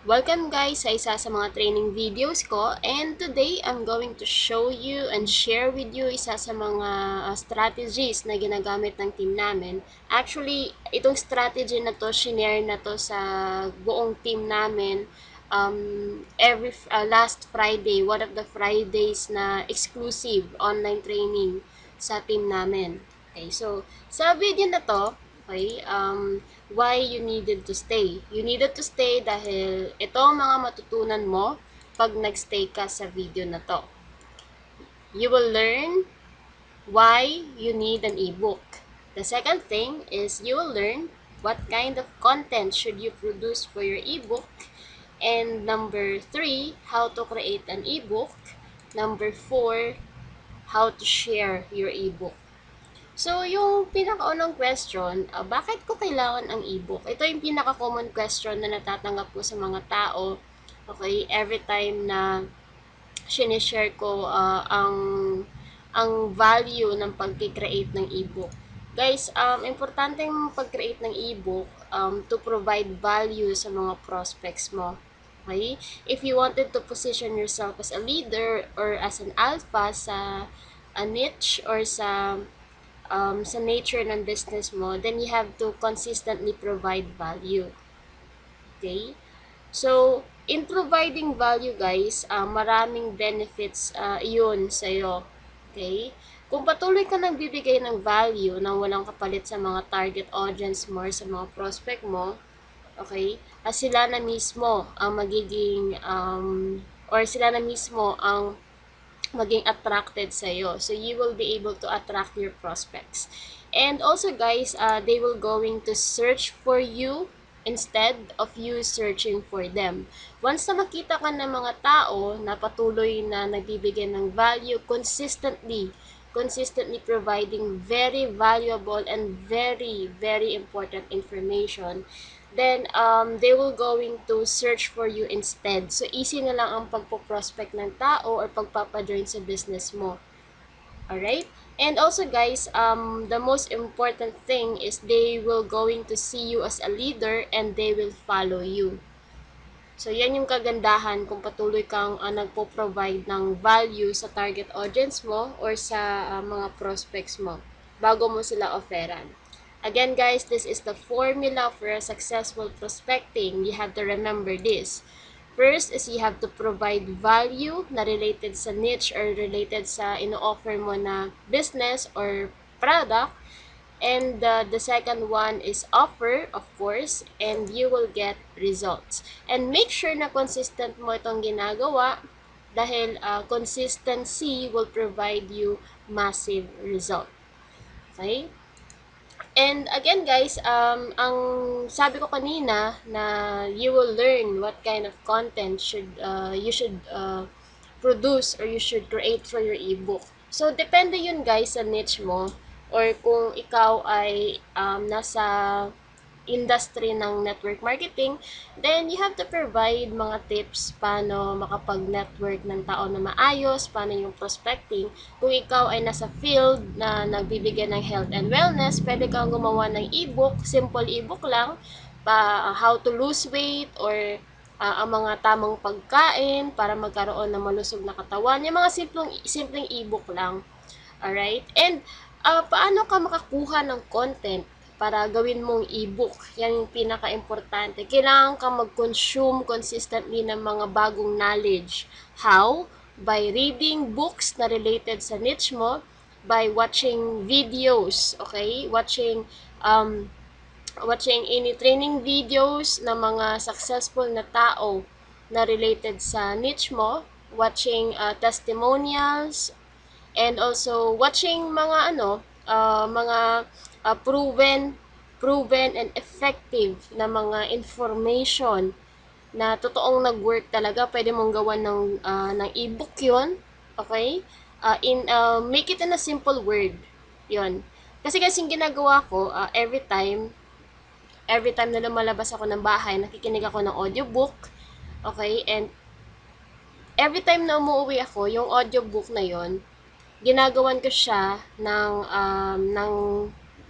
Welcome guys sa isa sa mga training videos ko, and today I'm going to show you and share with you isa sa mga strategies na ginagamit ng team namin. Actually, itong strategy na to, shinare na to sa buong team namin every last Friday, one of the Fridays na exclusive online training sa team namin. Okay, so sa video na to, okay, why you needed to stay. You needed to stay dahil ito ang mga matutunan mo pag nagstay ka sa video na to. You will learn why you need an ebook. The second thing is you will learn what kind of content should you produce for your ebook. And number 3, how to create an ebook. Number 4, how to share your ebook. So, yung pinakaunang question, bakit ko kailangan ang ebook? Ito yung pinaka-common question na natatanggap ko sa mga tao. Okay, every time na sinishare ko ang value ng pag-create ng ebook. Guys, importanteng pag-create ng ebook to provide value sa mga prospects mo. Okay? If you wanted to position yourself as a leader or as an alpha sa a niche or sa nature ng business mo, then you have to consistently provide value. Okay? So, in providing value guys, maraming benefits yun sa'yo. Okay? Kung patuloy ka nagbibigay ng value nang walang kapalit sa mga target audience mo or sa mga prospect mo, okay, sila na mismo ang magiging or sila na mismo ang maging attracted sa iyo. So you will be able to attract your prospects. And also guys, they will going to search for you instead of you searching for them. Once na makita ka ng mga tao na patuloy na nagbibigay ng value consistently providing very valuable and very important information, then they will going to search for you instead. So easy na lang ang pagpo-prospect ng tao or pagpapa-join sa business mo. Alright? And also guys, the most important thing is they will going to see you as a leader and they will follow you. So, yan yung kagandahan kung patuloy kang nagpo-provide ng value sa target audience mo or sa mga prospects mo bago mo sila offeran. Again guys, this is the formula for a successful prospecting. You have to remember this. First is you have to provide value na related sa niche or related sa ino-offer mo na business or product. And the second one is offer, of course, and you will get results. And make sure na consistent mo itong ginagawa dahil consistency will provide you massive result. Okay? And again guys, ang sabi ko kanina na you will learn what kind of content you should produce or you should create for your ebook. So, depende yun guys sa niche mo or kung ikaw ay nasa industry ng network marketing, then you have to provide mga tips paano makapag-network ng tao na maayos, paano yung prospecting. Kung ikaw ay nasa field na nagbibigay ng health and wellness, pwede kang gumawa ng ebook, simple ebook lang, how to lose weight or ang mga tamang pagkain para magkaroon ng malusog na katawan. Yung mga simpleng ebook lang. Alright? And paano ka makakuha ng content para gawin mong ebook? Yan yung pinaka-importante. Kailangan ka mag-consume consistently ng mga bagong knowledge. How? By reading books na related sa niche mo, by watching videos, okay? Watching any training videos ng mga successful na tao na related sa niche mo, watching testimonials, and also watching mga proven and effective na mga information na totoong nag-work talaga. Pwede mong gawan ng ebook 'yon. Okay? Make it in a simple word. 'Yon. Kasi yung ginagawa ko, every time na lumalabas ako ng bahay, nakikinig ako ng audiobook. Okay? And every time na umuwi ako, yung audiobook na 'yon, ginagawan ko siya ng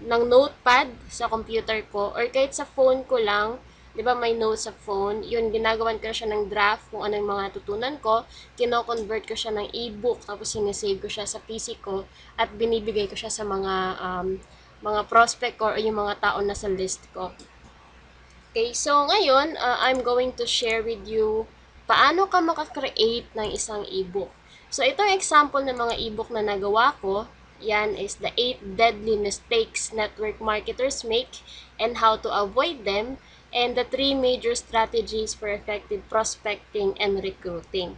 notepad sa computer ko or kahit sa phone ko lang, di ba may notes sa phone, yun, ginagawan ko siya ng draft kung ano yung mga natutunan ko, kino-convert ko siya ng ebook, tapos sinesave ko siya sa PC ko, at binibigay ko siya sa mga prospect ko or yung mga tao na sa list ko. Okay, so ngayon, I'm going to share with you paano ka makakreate ng isang ebook. So itong example ng mga ebook na nagawa ko, yan is the 8 deadly mistakes network marketers make and how to avoid them, and the 3 major strategies for effective prospecting and recruiting.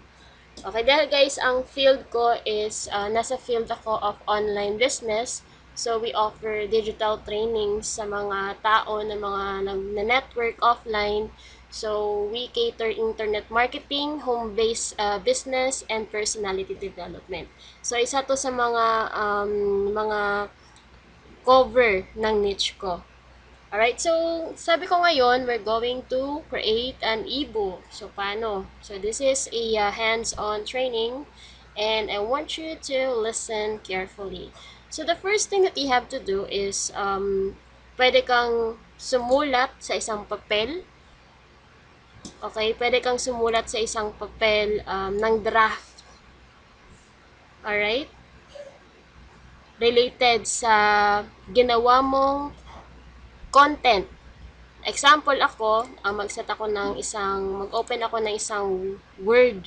Okay, dahil guys, ang field ko is, nasa field ako of online business. So, we offer digital training sa mga tao na mga nag-network offline. So, we cater internet marketing, home-based business, and personality development. So, isa to sa mga cover ng niche ko. Alright, so sabi ko ngayon, we're going to create an ebook. So, paano? So, this is a hands-on training and I want you to listen carefully. So, the first thing that you have to do is, pwede kang sumulat sa isang papel. Okay, pwede kang sumulat sa isang papel ng draft. Alright? Related sa ginawa mong content. Example ako, mag-open ako ng isang Word.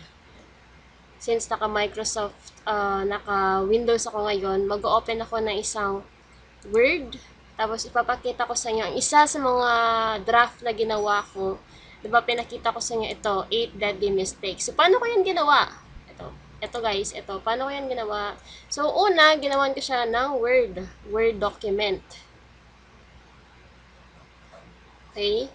Since naka-Microsoft, naka-Windows ako ngayon, mag-open ako ng isang Word. Tapos ipapakita ko sa inyo ang isa sa mga draft na ginawa ko. Diba pinakita ko sa inyo ito, 8 deadly mistakes. So, paano ko yan ginawa? Ito guys, paano ko yan ginawa? So, una, ginawan ko siya ng Word document. Okay?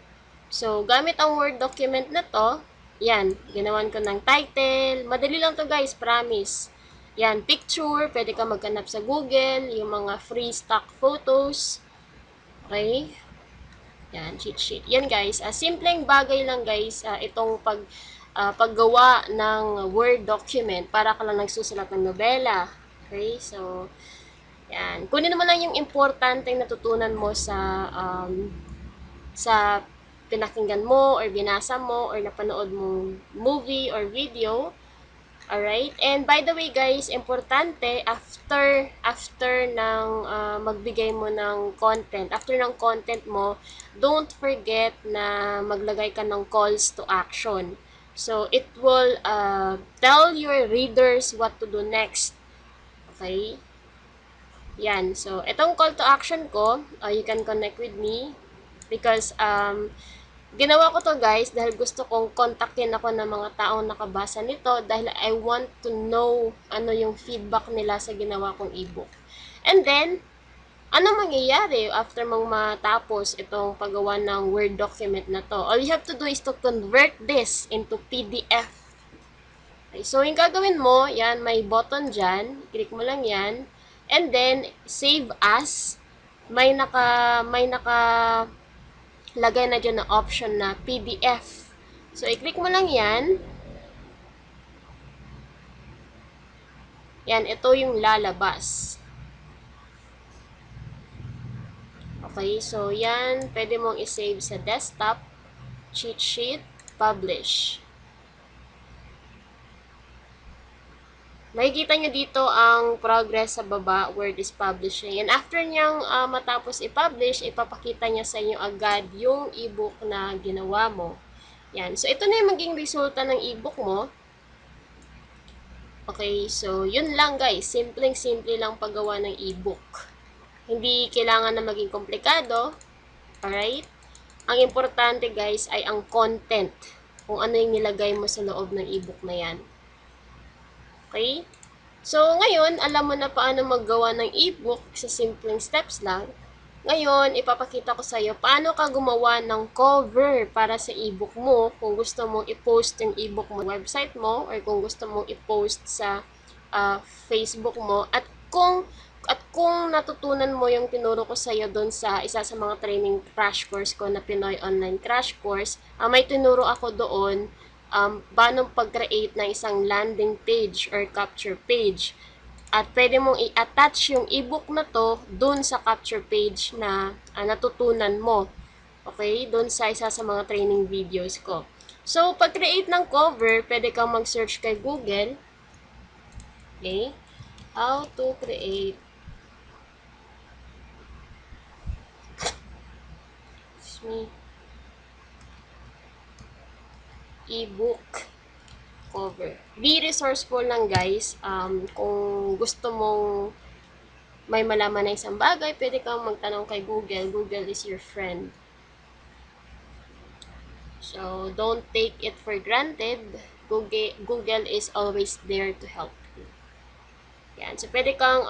So, gamit ang Word document na to, yan, ginawan ko ng title. Madali lang to guys, promise. Yan, picture, pwede ka maghanap sa Google, yung mga free stock photos. Okay? Yan, cheat sheet. Yan guys, simpleng bagay lang guys, itong paggawa ng Word document para ka lang nagsusulat ng nobela. Okay? So, yan. Kunin naman lang yung importanteng natutunan mo sa pinakinggan mo or binasa mo or napanood mong movie or video. Alright? And by the way guys, importante after ng magbigay mo ng content, after ng content mo, don't forget na maglagay ka ng calls to action. So, it will tell your readers what to do next. Okay? Yan. So, itong call to action ko, you can connect with me because ginawa ko to guys dahil gusto kong kontakin ako ng mga taong nakabasa nito dahil I want to know ano yung feedback nila sa ginawa kong ebook. And then, ano mangyayari after mong matapos itong paggawa ng Word document na to? All you have to do is to convert this into PDF. Okay, so, yung gagawin mo, yan, may button dyan. Click mo lang yan. And then, save as. May naka lagay na dyan na option na PDF. So, i-click mo lang yan. Yan, ito yung lalabas. Okay, so yan, pwede mong i-save sa desktop, cheat sheet, publish. Makikita nyo dito ang progress sa baba, Word is publishing. And after niyang matapos i-publish, ipapakita niya sa inyo agad yung ebook na ginawa mo. Yan. So, ito na yung maging resulta ng ebook mo. Okay, so yun lang guys. Simpleng-simple lang paggawa ng ebook. Hindi kailangan na maging komplikado. Alright? Ang importante guys ay ang content. Kung ano yung nilagay mo sa loob ng ebook na yan. Okay? So, ngayon, alam mo na paano maggawa ng ebook sa simpleng steps lang. Ngayon, ipapakita ko sa iyo paano ka gumawa ng cover para sa ebook mo kung gusto mong i-post yung ebook mo sa website mo or kung gusto mong i-post sa Facebook mo at kung natutunan mo yung tinuro ko sa iyo doon sa isa sa mga training crash course ko na Pinoy Online Crash Course, may tinuro ako doon paano pag-create ng isang landing page or capture page. At pwede mong i-attach yung ebook na to dun sa capture page na natutunan mo. Okay? Doon sa isa sa mga training videos ko. So, pag-create ng cover, pwede kang mag-search kay Google. Okay? How to create ebook cover. Be resourceful lang guys. Kung gusto mong may malaman na isang bagay, pwede kang magtanong kay Google. Google is your friend. So, don't take it for granted. Google is always there to help you. Yan. So, pwede kang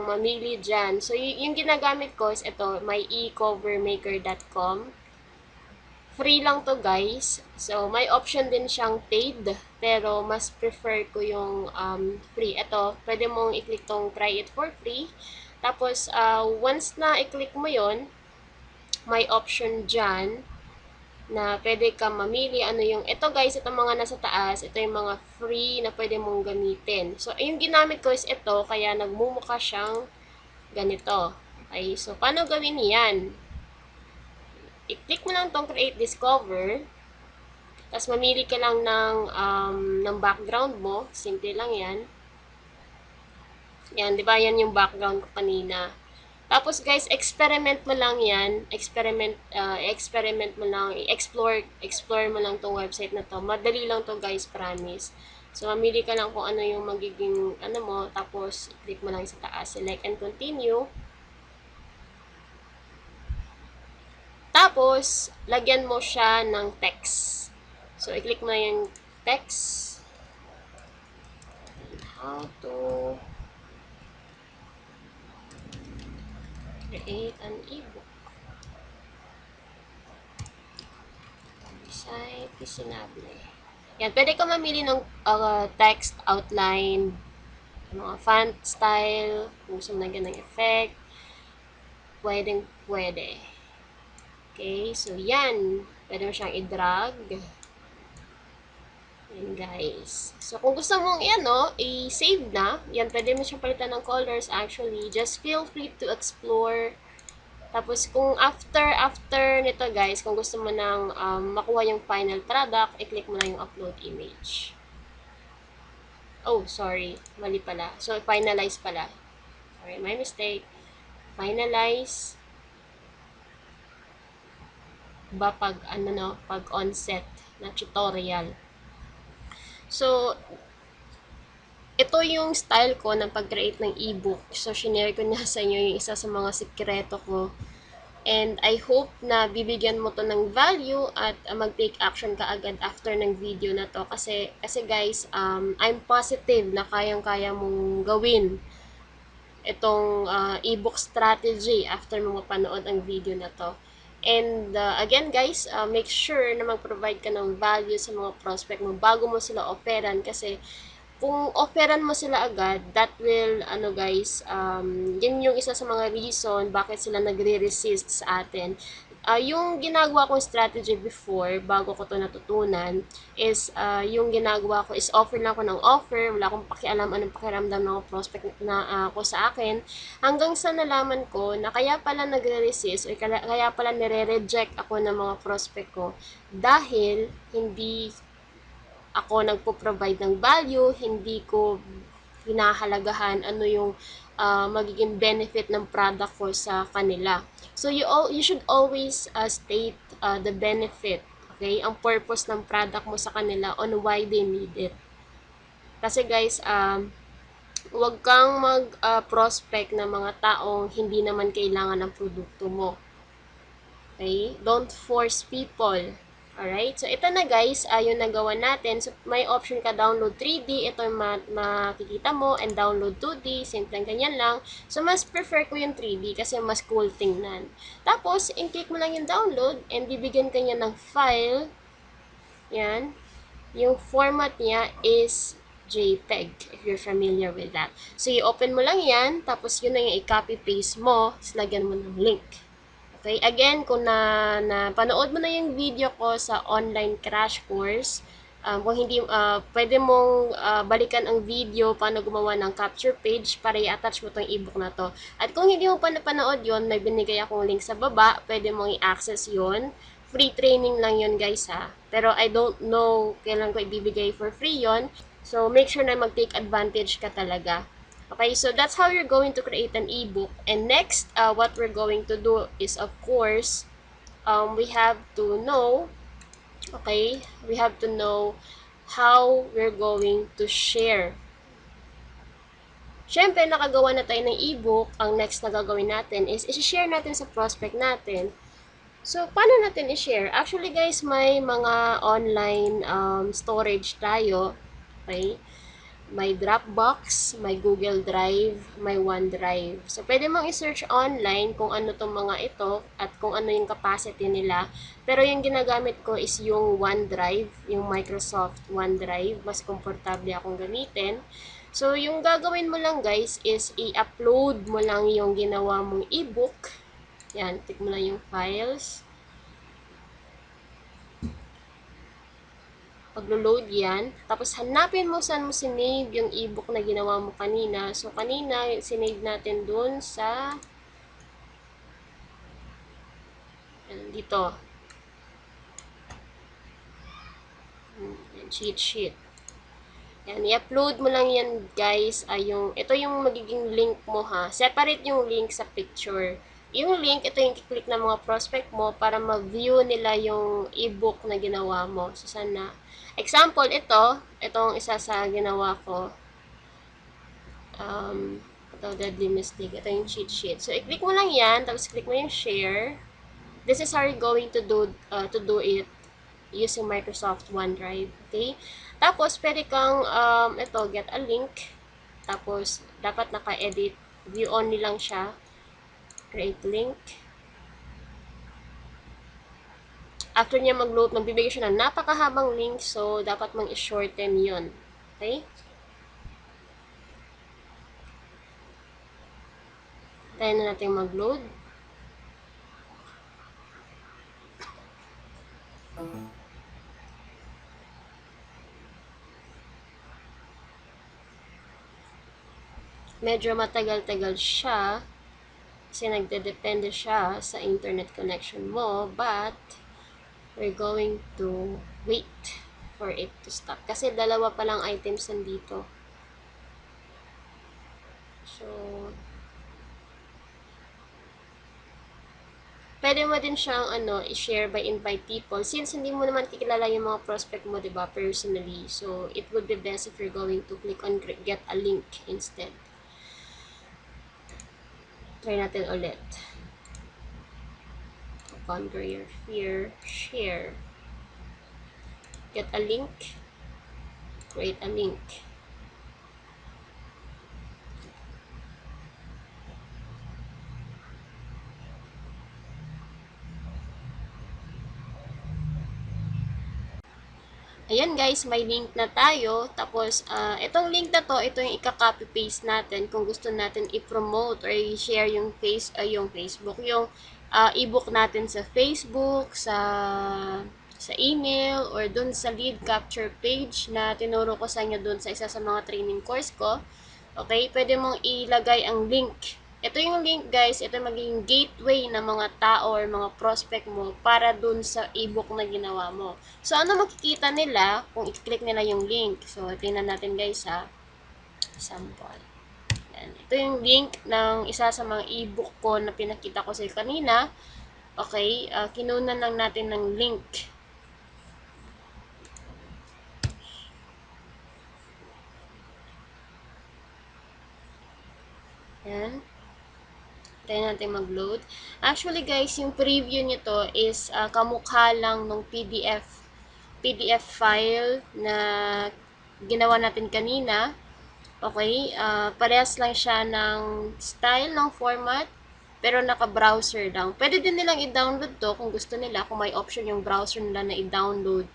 mamili dyan. So, yung ginagamit ko is ito, myecovermaker.com. Free lang to guys. So, may option din siyang paid. Pero, mas prefer ko yung free. Ito, pwede mong i-click tong try it for free. Tapos, once na i-click mo yon, may option dyan na pwede kang mamili ano yung, ito guys, itong mga nasa taas, ito yung mga free na pwede mong gamitin. So, yung ginamit ko is ito, kaya nagmumukha siyang ganito. Okay, so, paano gawin yan? I-click mo lang tong create discover, tapos mamili ka lang ng background mo, simple lang yan. Yan, di ba yan yung background ko kanina. Tapos guys, experiment mo lang yan. Experiment mo lang, explore mo lang tong website na to. Madali lang to guys, promise. So, mamili ka lang kung ano yung magiging, mo, tapos, click mo lang sa taas, select and continue. Tapos, lagyan mo siya ng text. So, i-click mo na yung text. How to create an ebook. Site Pisinable. Yan, pwede ka mamili ng text, outline, mga font style, kung gusto mo ng effect, pwede. Okay, so yan. Pwede mo siyang i-drag. Yan guys. So kung gusto mong i-save na, yan, pwede mo siyang palitan ng colors actually. Just feel free to explore. Tapos kung after nito guys, kung gusto mo nang makuha yung final product, i-click mo lang yung upload image. Oh, sorry. Mali pala. So, finalize pala. Sorry, my mistake. Finalize. Pag onset na tutorial. So, ito yung style ko ng pag-create ng ebook. So, shinare ko na sa inyo yung isa sa mga sikreto ko. And I hope na bibigyan mo to ng value at mag-take action ka agad after ng video na to. Kasi guys, I'm positive na kayang-kaya mong gawin itong ebook strategy after mo mapanood ang video na to. And again guys, make sure na mag-provide ka ng value sa mga prospect mo bago mo sila offeran, kasi kung offeran mo sila agad, that will, guys, yun yung isa sa mga reason bakit sila nagre-resist sa atin. Yung ginagawa kong strategy before, bago ko to natutunan, is, yung ginagawa ko is offer lang ako ng offer, wala akong pakialam anong pakiramdam ng prospect na ako sa akin, hanggang sa nalaman ko na kaya pala nagre-resist, o kaya pala nire-reject ako ng mga prospect ko, dahil hindi ako nagpo-provide ng value, hindi ko hinahalagahan ano yung magiging benefit ng product ko sa kanila. So you should always state the benefit, okay? Ang purpose ng product mo sa kanila on why they need it. Kasi guys, huwag kang mag-prospect ng mga taong hindi naman kailangan ng produkto mo. Okay? Don't force people. Alright? So, ito na guys, yung nagawa natin. So, may option ka download 3D. Ito yung makikita mo. And download 2D. Simpleng ganyan lang. So, mas prefer ko yung 3D kasi mas cool tingnan. Tapos, in-click mo lang yung download and bibigyan ka niya ng file. Yan. Yung format niya is JPEG, if you're familiar with that. So, i-open mo lang yan. Tapos, yun na yung i-copy-paste mo. Tapos, lagyan mo ng link. Okay, again, kung napanood mo na yung video ko sa online crash course, Kung hindi, pwede mong balikan ang video paano gumawa ng capture page para i-attach mo itong ebook na to. At kung hindi mo pa napanood yon, may binigay akong link sa baba, pwede mong i-access yon. Free training lang yon guys ha. Pero I don't know kailan ko ibibigay for free yon. So make sure na mag-take advantage ka talaga. Okay, so that's how you're going to create an ebook. And next, what we're going to do is of course, we have to know, okay, we have to know how we're going to share. Siyempre, nakagawa na tayo ng ebook. Ang next na gagawin natin is i-share natin sa prospect natin. So, paano natin i-share? Actually, guys, may mga online storage tayo. Okay? May Dropbox, may Google Drive, may OneDrive. So, pwede mong i-search online kung ano tong mga ito at kung ano yung capacity nila. Pero yung ginagamit ko is yung OneDrive, yung Microsoft OneDrive. Mas komportable akong gamitin. So, yung gagawin mo lang guys is i-upload mo lang yung ginawa mong ebook. Yan, tick mo lang yung files. Paglo-load yan. Tapos hanapin mo saan mo sinave yung ebook na ginawa mo kanina. So, kanina, sinave natin dun sa dito. Cheat sheet. Yan, i-upload mo lang yan guys. Ito yung magiging link mo ha. Separate yung link sa picture. Yung link, ito yung kiklik ng mga prospect mo para ma-view nila yung ebook na ginawa mo. So, sana. Example, itong isa sa ginawa ko. Ito, deadly mistake. Ito yung cheat sheet. So, i-click mo lang yan, tapos click mo yung share. This is how you're going to do it using Microsoft OneDrive. Okay? Tapos, pwede kang, get a link. Tapos, dapat naka-edit. View only lang siya. Create link. After niya mag-load, magbibigay siya ng napakahabang link. So, dapat mang i-shorten yun. Okay? Tayo na natin mag-load. Medyo matagal-tagal siya kasi nagdedepende siya sa internet connection mo, but we're going to wait for it to stop kasi dalawa pa lang items nandito. So, pwede mo din siyang i-share by invite people since hindi mo naman kikilala yung mga prospect mo, diba, personally. So, it would be best if you're going to click on get a link instead. Try natin ulit. Conquer your fear. Share. Get a link. Create a link. Ayan guys, may link na tayo. Tapos, itong link na to, ito yung ika-copy paste natin kung gusto natin i-promote or i-share yung Facebook, yung ebook natin sa Facebook, sa email, or dun sa lead capture page na tinuro ko sa inyo dun sa isa sa mga training course ko. Okay, pwede mong ilagay ang link. Ito yung link guys, ito magiging gateway ng mga tao or mga prospect mo para dun sa ebook na ginawa mo. So, ano makikita nila kung i-click nila yung link? So, tingnan natin guys ha. Sample. Yan. Ito yung link ng isa sa mga ebook ko na pinakita ko sa kanina. Okay, kinunan lang natin ng link. Yan. Tayo natin mag-load. Actually guys, yung preview nito is kamukha lang ng PDF file na ginawa natin kanina. Okay, parehas lang siya ng style ng format, pero naka-browser lang. Pwede din nilang i-download to kung gusto nila, kung may option yung browser nila na i-download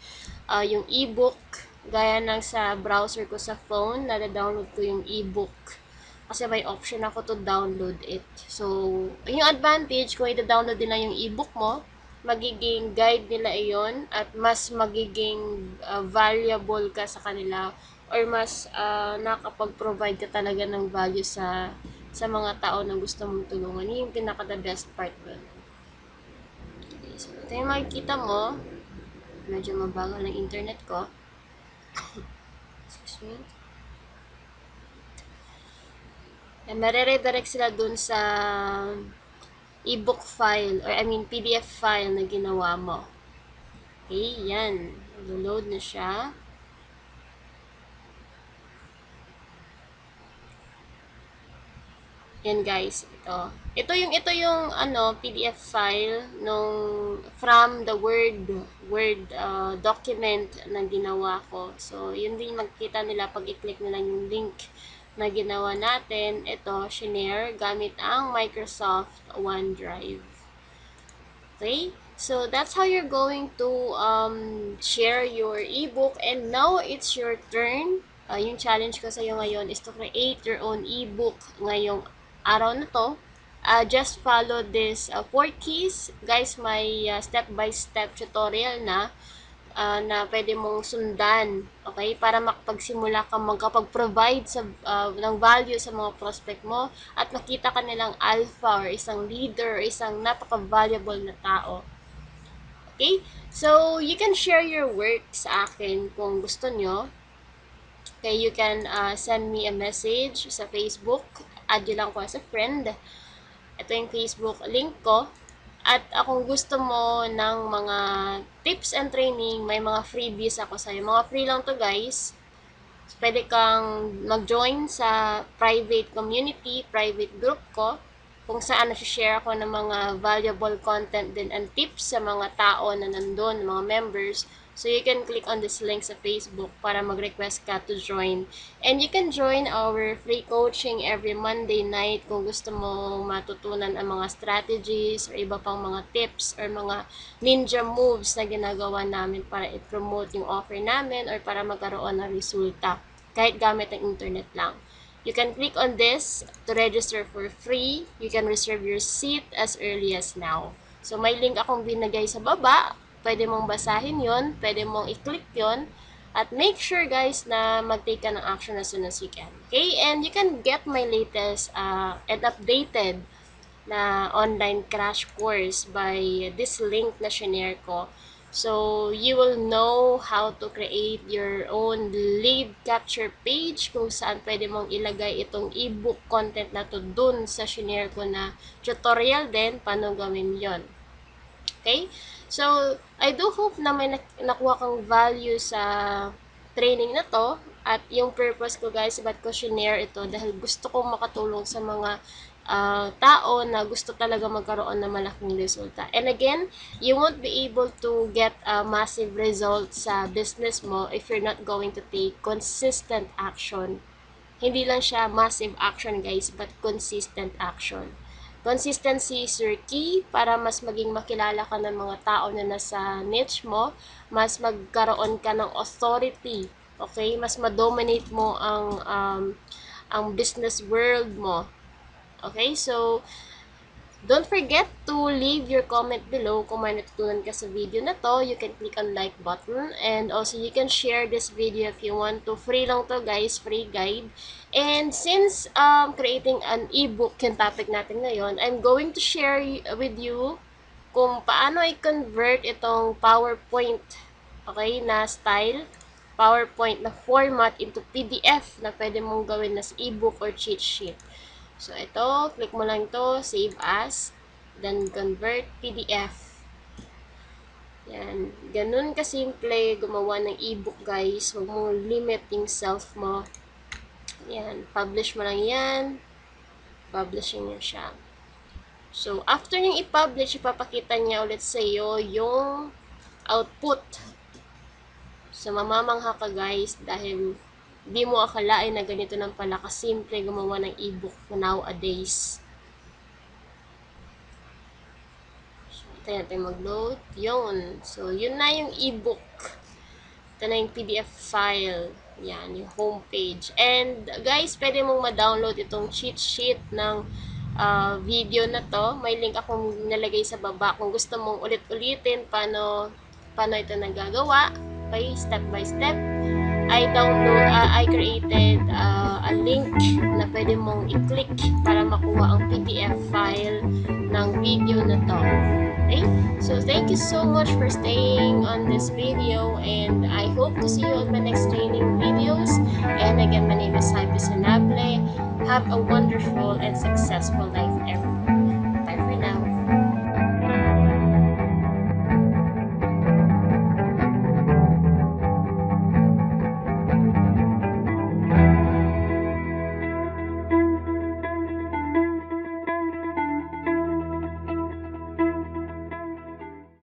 yung ebook. Gaya ng sa browser ko sa phone, na-download ko yung ebook. Kasi may option ako to download it. So, yung advantage, kung i-download din lang yung ebook mo, magiging guide nila iyon at mas magiging valuable ka sa kanila or mas nakapag-provide ka talaga ng value sa mga tao na gusto mong tulungan. Yun yung pinaka the best part doon. Okay, so ito yung makikita mo. Medyo mabagal ng internet ko. Excuse me. And mareredirect sila dun sa ebook file or PDF file na ginawa mo. Okay, yan. Load na siya. Yan guys, ito. Ito yung PDF file nung from the Word document na ginawa ko. So, yun din magkita nila pag i-click nila yung link na ginawa natin. Ito, shinare gamit ang Microsoft OneDrive. Okay? So, that's how you're going to share your ebook. And now, it's your turn. Yung challenge ko sa iyo ngayon is to create your own ebook ngayong araw na to. Just follow this 4 keys. Guys, may step-by-step tutorial na pwede mong sundan, okay? Para makapagsimula ka magkapag-provide ng value sa mga prospect mo at makita ka nilang alpha or isang leader or isang napaka-valuable na tao. Okay? So, you can share your work sa akin kung gusto nyo. Okay, you can send me a message sa Facebook. Add nyo lang ko as a friend. Ito yung Facebook link ko. At kung gusto mo ng mga tips and training, may mga freebies ako sa'yo. Mga free lang to guys. So, pwede kang mag-join sa private community, private group ko, kung saan nasi-share ako ng mga valuable content din and tips sa mga tao na nandun, mga members. So, you can click on this link sa Facebook para mag-request ka to join. And you can join our free coaching every Monday night kung gusto mo matutunan ang mga strategies or iba pang mga tips or mga ninja moves na ginagawa namin para i-promote yung offer namin or para magkaroon ng resulta kahit gamit ang internet lang. You can click on this to register for free. You can reserve your seat as early as now. So, may link akong binagay sa baba. Pwede mong basahin yon, pwede mong i-click yon, at make sure guys na mag-take ka ng action as soon as you can. Okay? And you can get my latest and updated na online crash course by this link na shinare ko. So, you will know how to create your own lead capture page kung saan pwede mong ilagay itong ebook content na to dun sa shinare ko na tutorial din paano gawin yon. Okay? So, I do hope na may nakuha kang value sa training na to. At yung purpose ko guys, ba't ko shinare ito? Dahil gusto kong makatulong sa mga tao na gusto talaga magkaroon ng malaking resulta. And again, you won't be able to get a massive result sa business mo if you're not going to take consistent action. Hindi lang siya massive action guys, but consistent action. Consistency is your key para mas maging makilala ka ng mga tao na nasa niche mo, mas magkaroon ka ng authority, okay? Mas ma-dominate mo ang business world mo. Okay? So, don't forget to leave your comment below kung may natutunan ka sa video na to. You can click on like button and also you can share this video if you want to. Free lang to guys, free guide. And since creating an ebook yung topic natin ngayon, I'm going to share with you kung paano i-convert itong PowerPoint, okay, na style, PowerPoint na format into PDF na pwede mong gawin na ebook or cheat sheet. So, ito, click mo lang to, save as, then convert PDF. Yan. Ganun kasimple gumawa ng ebook guys. Huwag mo limit yung self mo. Yan. Publish mo lang yan. Publishing niya siya. So, after niyang i-publish, ipapakita niya ulit sa iyo yung output. So, mamamangha ka guys dahil di mo akalain na ganito lang pala kasimple gumawa ng ebook nowadays. So, tayo natin mag-load. Yun. So, yun na yung ebook. Ito na yung PDF file. Yan, yung homepage. And, guys, pwede mong ma-download itong cheat sheet ng video na to. May link akong nalagay sa baba kung gusto mong ulit-ulitin paano ito nagagawa. Okay, step by step. I created a link na pwede mong i-click para makuha ang PDF file ng video na to. Okay? So, thank you so much for staying on this video, and I hope to see you on my next training videos. And again, my name is Hype Sanable. Have a wonderful and successful life.